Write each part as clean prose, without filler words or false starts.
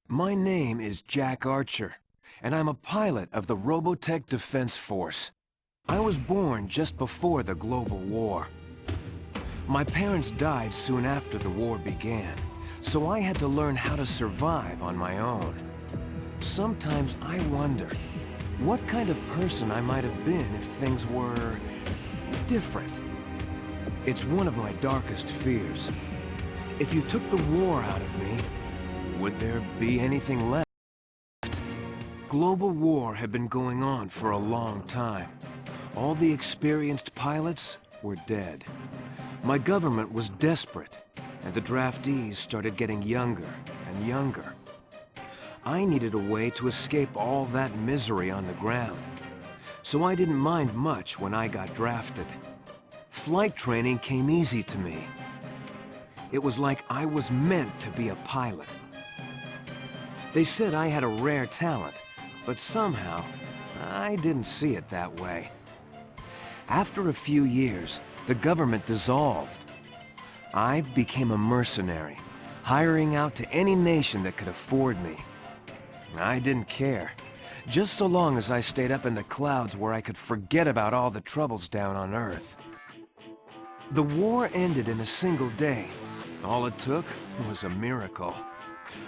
My name is Jack Archer, and I'm a pilot of the Robotech Defense Force. I was born just before the global war. My parents died soon after the war began, so I had to learn how to survive on my own. Sometimes I wonder what kind of person I might have been if things were different. It's one of my darkest fears. If you took the war out of me, would there be anything left? Global war had been going on for a long time. All the experienced pilots were dead. My government was desperate, and the draftees started getting younger and younger. I needed a way to escape all that misery on the ground, so I didn't mind much when I got drafted. Flight training came easy to me. It was like I was meant to be a pilot. They said I had a rare talent, but somehow I didn't see it that way. After a few years, the government dissolved. I became a mercenary, hiring out to any nation that could afford me. I didn't care, just so long as I stayed up in the clouds where I could forget about all the troubles down on Earth. The war ended in a single day. All it took was a miracle.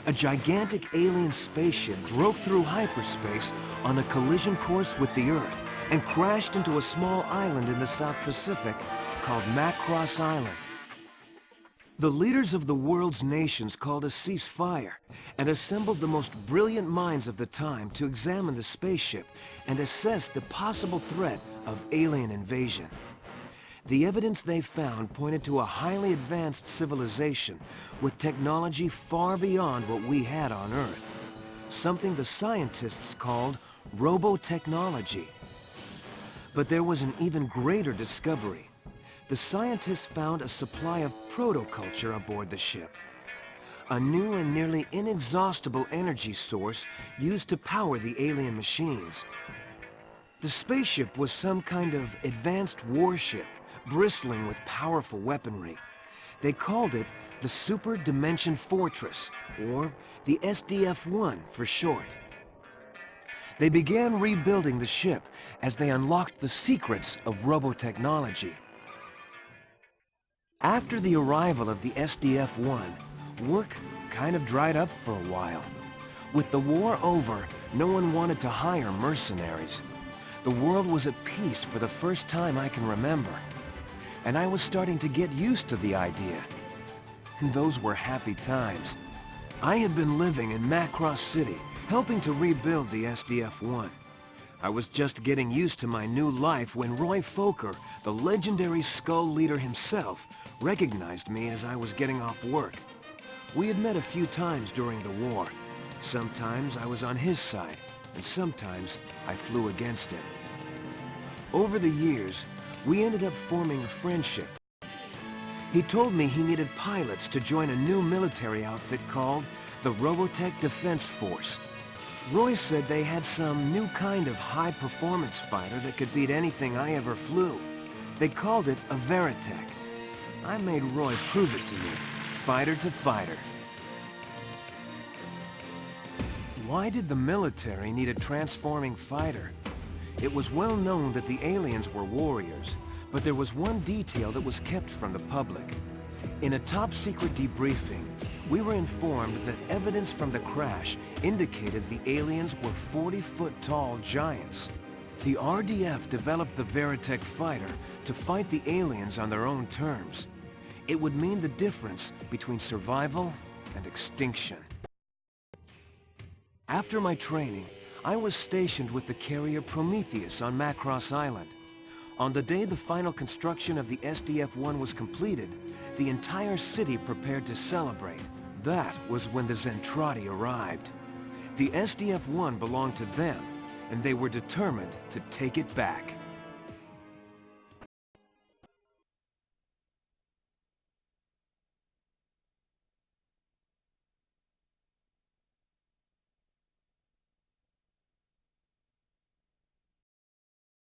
A gigantic alien spaceship broke through hyperspace on a collision course with the Earth and crashed into a small island in the South Pacific called Macross Island. The leaders of the world's nations called a ceasefire and assembled the most brilliant minds of the time to examine the spaceship and assess the possible threat of alien invasion. The evidence they found pointed to a highly advanced civilization with technology far beyond what we had on Earth, something the scientists called robotechnology. But there was an even greater discovery. The scientists found a supply of protoculture aboard the ship, a new and nearly inexhaustible energy source used to power the alien machines. The spaceship was some kind of advanced warship, bristling with powerful weaponry. They called it the Super Dimension Fortress, or the SDF-1 for short. They began rebuilding the ship as they unlocked the secrets of robotechnology. After the arrival of the SDF-1, work kind of dried up for a while. With the war over, no one wanted to hire mercenaries. The world was at peace for the first time I can remember, and I was starting to get used to the idea. Those were happy times. I had been living in Macross City, helping to rebuild the SDF-1. I was just getting used to my new life when Roy Fokker, the legendary Skull leader himself, recognized me as I was getting off work. We had met a few times during the war. Sometimes I was on his side, and sometimes I flew against him. Over the years, we ended up forming a friendship. He told me he needed pilots to join a new military outfit called the Robotech Defense Force. Roy said they had some new kind of high-performance fighter that could beat anything I ever flew. They called it a Veritech. I made Roy prove it to me, fighter to fighter. Why did the military need a transforming fighter? It was well known that the aliens were warriors, but there was one detail that was kept from the public. In a top-secret debriefing, we were informed that evidence from the crash indicated the aliens were 40-foot-tall giants. The RDF developed the Veritech fighter to fight the aliens on their own terms. It would mean the difference between survival and extinction. After my training, I was stationed with the carrier Prometheus on Macross Island. On the day the final construction of the SDF-1 was completed, the entire city prepared to celebrate. That was when the Zentradi arrived. The SDF-1 belonged to them, and they were determined to take it back.